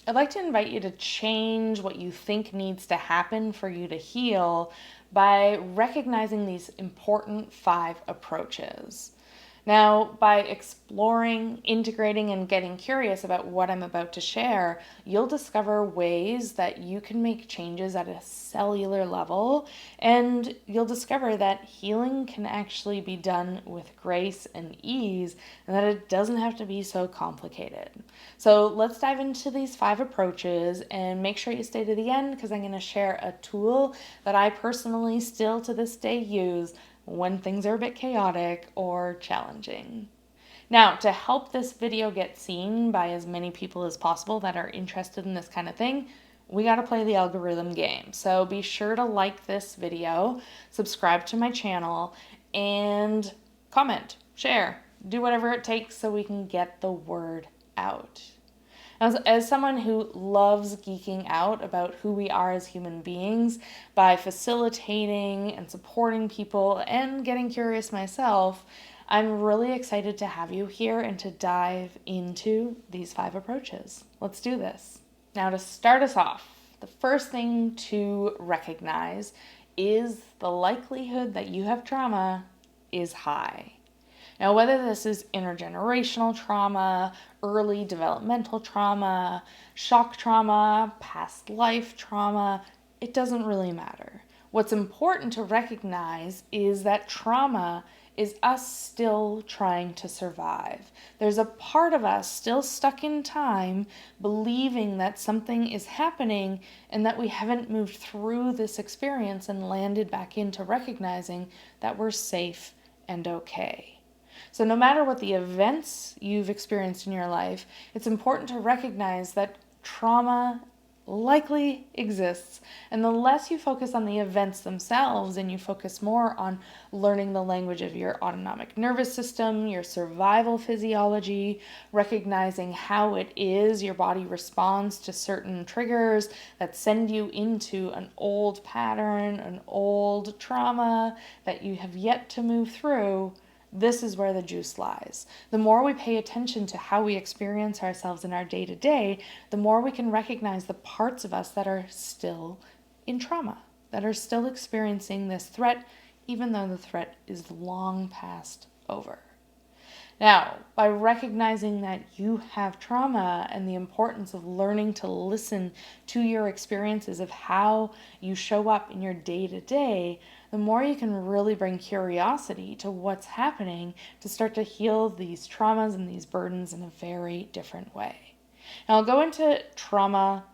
I'd like to invite you to change what you think needs to happen for you to heal by recognizing these important 5 approaches. Now, by exploring, integrating, and getting curious about what I'm about to share, you'll discover ways that you can make changes at a cellular level, and you'll discover that healing can actually be done with grace and ease, and that it doesn't have to be so complicated. So let's dive into these 5 approaches and make sure you stay to the end, because I'm going to share a tool that I personally still to this day use when things are a bit chaotic or challenging. Now, to help this video get seen by as many people as possible that are interested in this kind of thing, we got to play the algorithm game. So be sure to like this video, subscribe to my channel, and comment, share, do whatever it takes so we can get the word out. As someone who loves geeking out about who we are as human beings, by facilitating and supporting people and getting curious myself, I'm really excited to have you here and to dive into these 5 approaches. Let's do this. Now, to start us off, the first thing to recognize is the likelihood that you have trauma is high. Now, whether this is intergenerational trauma, early developmental trauma, shock trauma, past life trauma, it doesn't really matter. What's important to recognize is that trauma is us still trying to survive. There's a part of us still stuck in time, believing that something is happening and that we haven't moved through this experience and landed back into recognizing that we're safe and okay. So no matter what the events you've experienced in your life, it's important to recognize that trauma likely exists. And the less you focus on the events themselves and you focus more on learning the language of your autonomic nervous system, your survival physiology, recognizing how it is your body responds to certain triggers that send you into an old pattern, an old trauma that you have yet to move through, this is where the juice lies. The more we pay attention to how we experience ourselves in our day-to-day, the more we can recognize the parts of us that are still in trauma, that are still experiencing this threat, even though the threat is long past over. Now, by recognizing that you have trauma and the importance of learning to listen to your experiences of how you show up in your day-to-day, the more you can really bring curiosity to what's happening to start to heal these traumas and these burdens in a very different way. Now, I'll go into trauma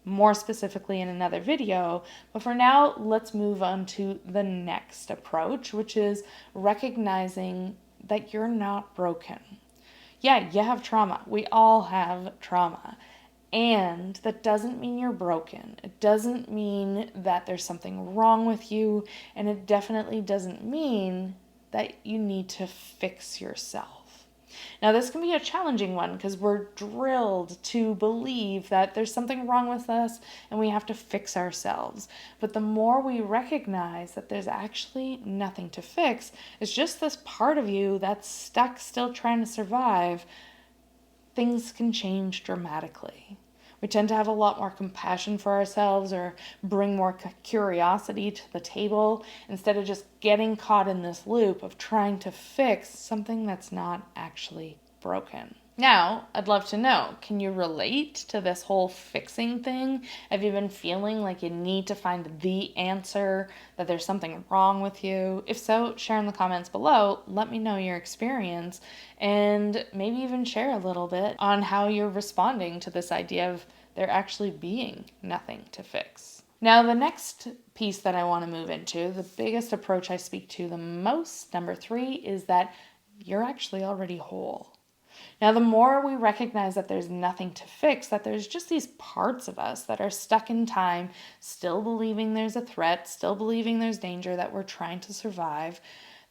more specifically in another video, but for now, let's move on to the next approach, which is recognizing that you're not broken. Yeah, you have trauma. We all have trauma. And that doesn't mean you're broken. It doesn't mean that there's something wrong with you. And it definitely doesn't mean that you need to fix yourself. Now, this can be a challenging one because we're drilled to believe that there's something wrong with us and we have to fix ourselves. But the more we recognize that there's actually nothing to fix, it's just this part of you that's stuck still trying to survive, things can change dramatically. We tend to have a lot more compassion for ourselves or bring more curiosity to the table instead of just getting caught in this loop of trying to fix something that's not actually broken. Now, I'd love to know, can you relate to this whole fixing thing? Have you been feeling like you need to find the answer, that there's something wrong with you? If so, share in the comments below. Let me know your experience and maybe even share a little bit on how you're responding to this idea of there actually being nothing to fix. Now, the next piece that I want to move into, the biggest approach I speak to the most, number 3, is that you're actually already whole. Now, the more we recognize that there's nothing to fix, that there's just these parts of us that are stuck in time, still believing there's a threat, still believing there's danger, that we're trying to survive,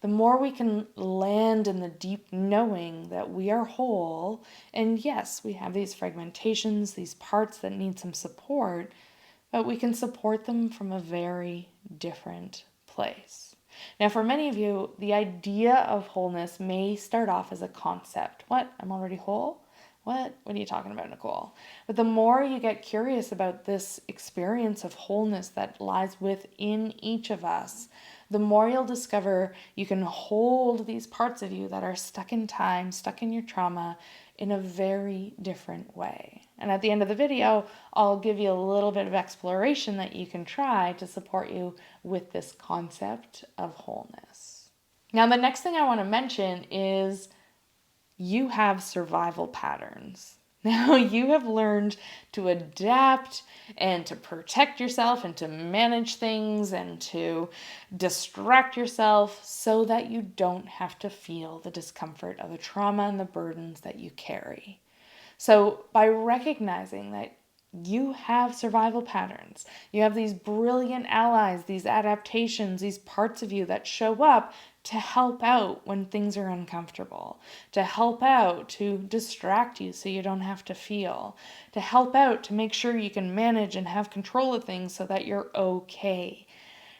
the more we can land in the deep knowing that we are whole. And yes, we have these fragmentations, these parts that need some support, but we can support them from a very different place. Now, for many of you, the idea of wholeness may start off as a concept. What? I'm already whole? what are you talking about, Nicole? But the more you get curious about this experience of wholeness that lies within each of us, the more you'll discover you can hold these parts of you that are stuck in time, stuck in your trauma, in a very different way. And at the end of the video, I'll give you a little bit of exploration that you can try to support you with this concept of wholeness. Now, the next thing I want to mention is you have survival patterns. Now, you have learned to adapt and to protect yourself and to manage things and to distract yourself so that you don't have to feel the discomfort of the trauma and the burdens that you carry. So, by recognizing that you have survival patterns, you have these brilliant allies, these adaptations, these parts of you that show up to help out when things are uncomfortable, to help out, to distract you so you don't have to feel, to help out, to make sure you can manage and have control of things so that you're okay.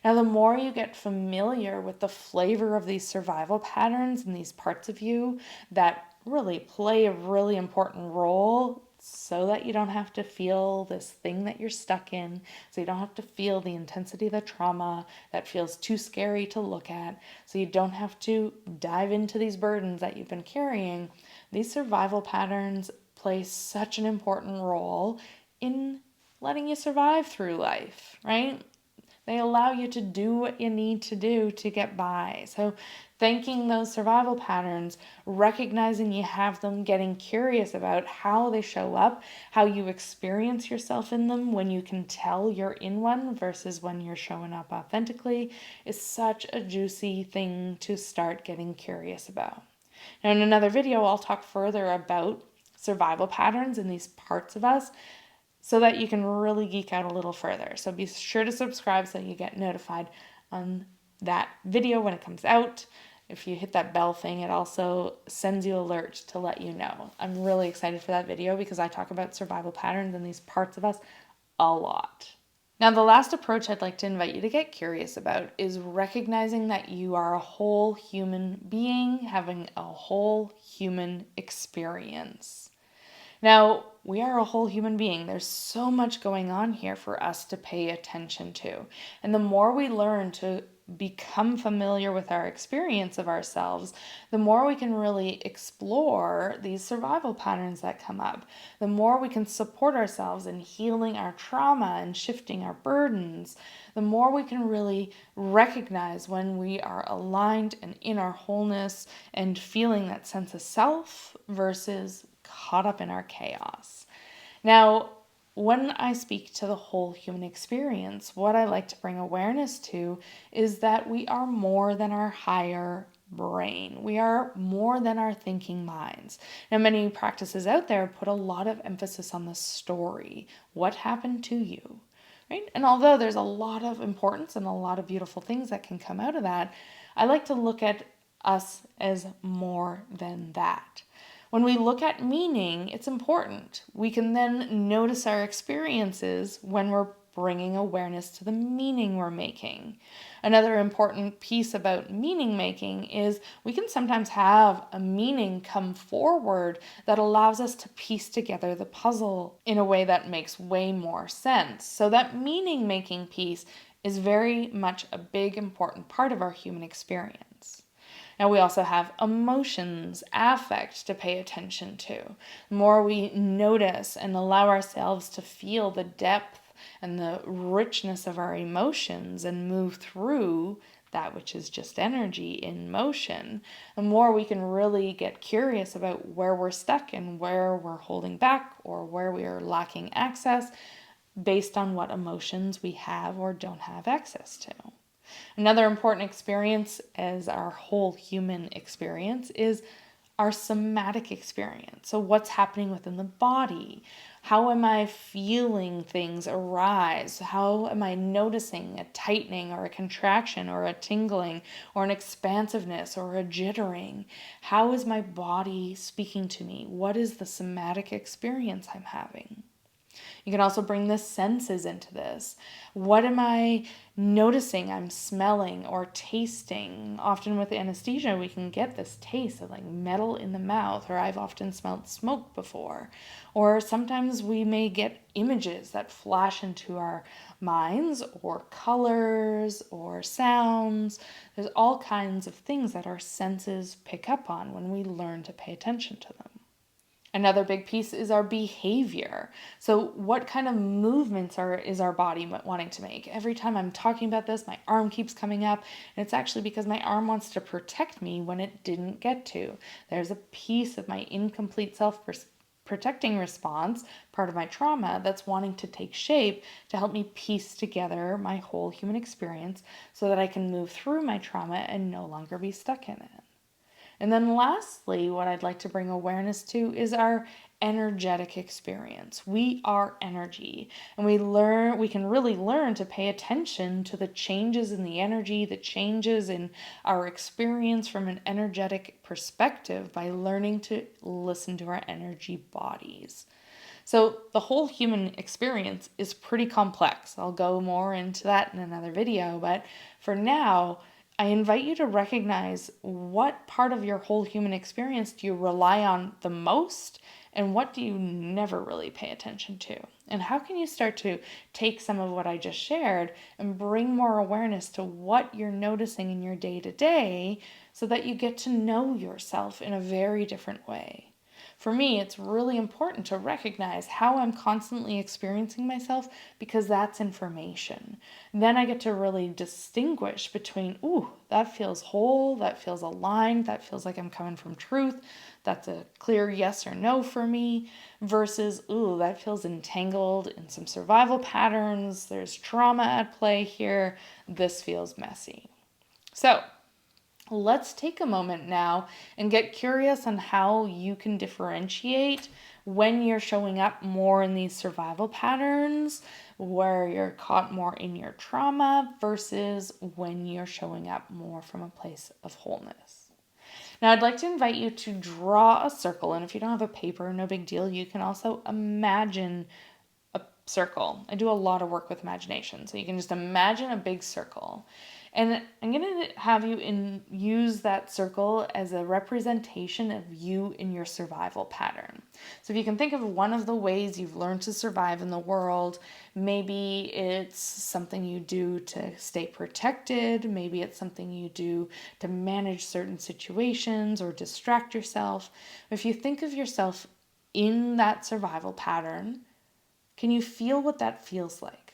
Now, the more you get familiar with the flavor of these survival patterns and these parts of you that really play a really important role so that you don't have to feel this thing that you're stuck in, so you don't have to feel the intensity of the trauma that feels too scary to look at, so you don't have to dive into these burdens that you've been carrying. These survival patterns play such an important role in letting you survive through life, right? They allow you to do what you need to do to get by. So thanking those survival patterns, recognizing you have them, getting curious about how they show up, how you experience yourself in them when you can tell you're in one versus when you're showing up authentically, is such a juicy thing to start getting curious about. Now, in another video, I'll talk further about survival patterns and these parts of us, so that you can really geek out a little further. So be sure to subscribe so you get notified on that video when it comes out. If you hit that bell thing, it also sends you alerts to let you know. I'm really excited for that video because I talk about survival patterns and these parts of us a lot. Now, the last approach I'd like to invite you to get curious about is recognizing that you are a whole human being having a whole human experience. Now, we are a whole human being. There's so much going on here for us to pay attention to. And the more we learn to become familiar with our experience of ourselves, the more we can really explore these survival patterns that come up. The more we can support ourselves in healing our trauma and shifting our burdens, the more we can really recognize when we are aligned and in our wholeness and feeling that sense of self versus caught up in our chaos. Now, when I speak to the whole human experience, what I like to bring awareness to is that we are more than our higher brain. We are more than our thinking minds. Now, many practices out there put a lot of emphasis on the story. What happened to you? Right? And although there's a lot of importance and a lot of beautiful things that can come out of that, I like to look at us as more than that. When we look at meaning, it's important. We can then notice our experiences when we're bringing awareness to the meaning we're making. Another important piece about meaning making is we can sometimes have a meaning come forward that allows us to piece together the puzzle in a way that makes way more sense. So that meaning making piece is very much a big important part of our human experience. Now, we also have emotions, affect to pay attention to. The more we notice and allow ourselves to feel the depth and the richness of our emotions and move through that which is just energy in motion, the more we can really get curious about where we're stuck and where we're holding back or where we are lacking access based on what emotions we have or don't have access to. Another important experience as our whole human experience is our somatic experience. So what's happening within the body? How am I feeling things arise? How am I noticing a tightening or a contraction or a tingling or an expansiveness or a jittering? How is my body speaking to me? What is the somatic experience I'm having? You can also bring the senses into this. What am I noticing I'm smelling or tasting? Often with anesthesia, we can get this taste of like metal in the mouth, or I've often smelled smoke before. Or sometimes we may get images that flash into our minds, or colors, or sounds. There's all kinds of things that our senses pick up on when we learn to pay attention to them. Another big piece is our behavior. So what kind of movements is our body wanting to make? Every time I'm talking about this, my arm keeps coming up, and it's actually because my arm wants to protect me when it didn't get to. There's a piece of my incomplete self-protecting response, part of my trauma, that's wanting to take shape to help me piece together my whole human experience so that I can move through my trauma and no longer be stuck in it. And then lastly, what I'd like to bring awareness to is our energetic experience. We are energy, and we can really learn to pay attention to the changes in the energy, the changes in our experience from an energetic perspective by learning to listen to our energy bodies. So the whole human experience is pretty complex. I'll go more into that in another video, but for now, I invite you to recognize what part of your whole human experience do you rely on the most, and what do you never really pay attention to? And how can you start to take some of what I just shared and bring more awareness to what you're noticing in your day-to-day so that you get to know yourself in a very different way? For me, it's really important to recognize how I'm constantly experiencing myself, because that's information. Then I get to really distinguish between, ooh, that feels whole, that feels aligned, that feels like I'm coming from truth, that's a clear yes or no for me, versus, ooh, that feels entangled in some survival patterns, there's trauma at play here, this feels messy. So, let's take a moment now and get curious on how you can differentiate when you're showing up more in these survival patterns, where you're caught more in your trauma, versus when you're showing up more from a place of wholeness. Now, I'd like to invite you to draw a circle, and if you don't have a paper, no big deal. You can also imagine a circle. I do a lot of work with imagination, so you can just imagine a big circle. And I'm going to have you use that circle as a representation of you in your survival pattern. So if you can think of one of the ways you've learned to survive in the world, maybe it's something you do to stay protected, maybe it's something you do to manage certain situations or distract yourself. If you think of yourself in that survival pattern, can you feel what that feels like?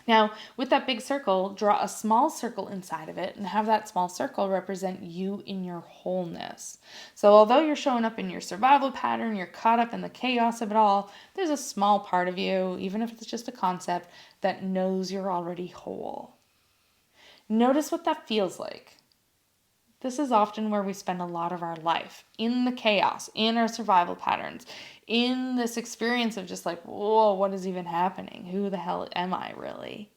Now, with that big circle, draw a small circle inside of it and have that small circle represent you in your wholeness. So although you're showing up in your survival pattern, you're caught up in the chaos of it all, there's a small part of you, even if it's just a concept, that knows you're already whole. Notice what that feels like. This is often where we spend a lot of our life, in the chaos, in our survival patterns, in this experience of just like, whoa, what is even happening? Who the hell am I really?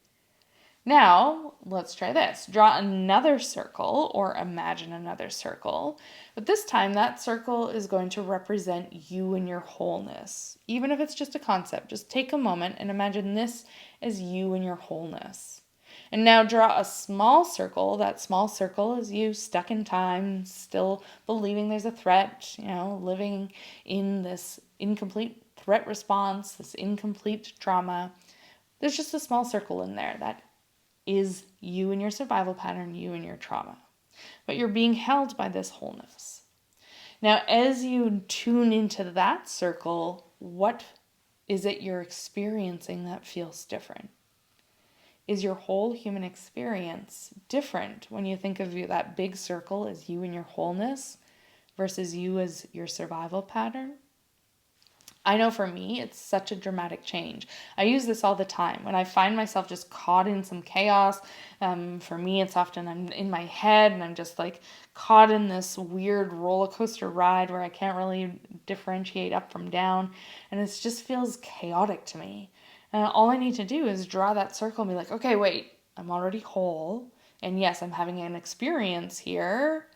Now, let's try this. Draw another circle or imagine another circle, but this time that circle is going to represent you and your wholeness. Even if it's just a concept, just take a moment and imagine this as you and your wholeness. And now draw a small circle. That small circle is you stuck in time, still believing there's a threat, living in this incomplete threat response, this incomplete trauma. There's just a small circle in there that is you and your survival pattern, you and your trauma. But you're being held by this wholeness. Now, as you tune into that circle, what is it you're experiencing that feels different? Is your whole human experience different when you think of that big circle as you and your wholeness versus you as your survival pattern? I know for me, it's such a dramatic change. I use this all the time. When I find myself just caught in some chaos, for me, it's often I'm in my head and I'm just like caught in this weird roller coaster ride where I can't really differentiate up from down. And it just feels chaotic to me. All I need to do is draw that circle and be like, okay, wait, I'm already whole. And yes, I'm having an experience here,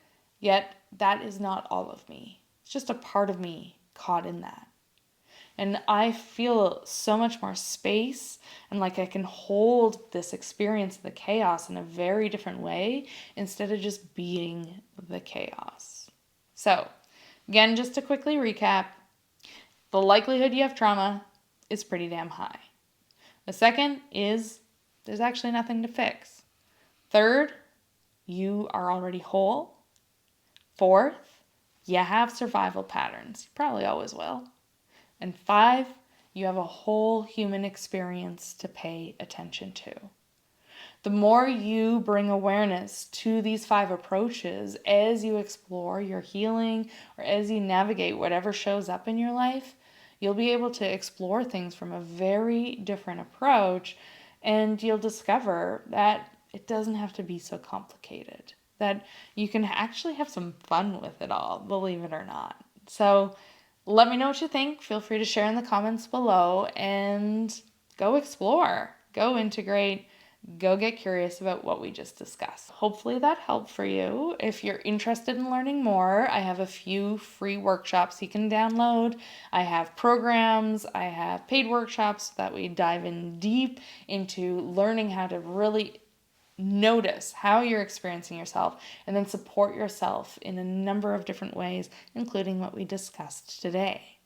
yet that is not all of me. It's just a part of me caught in that. And I feel so much more space and like I can hold this experience of the chaos in a very different way instead of just being the chaos. So, again, just to quickly recap, the likelihood you have trauma is pretty damn high. The second is there's actually nothing to fix. Third, you are already whole. Fourth, you have survival patterns. You probably always will. And 5, you have a whole human experience to pay attention to. The more you bring awareness to these 5 approaches as you explore your healing or as you navigate whatever shows up in your life, you'll be able to explore things from a very different approach, and you'll discover that it doesn't have to be so complicated, that you can actually have some fun with it all, believe it or not. So let me know what you think. Feel free to share in the comments below and go explore, go integrate, go get curious about what we just discussed. Hopefully that helped for you. If you're interested in learning more, I have a few free workshops you can download. I have programs, I have paid workshops that we dive in deep into learning how to really notice how you're experiencing yourself and then support yourself in a number of different ways, including what we discussed today.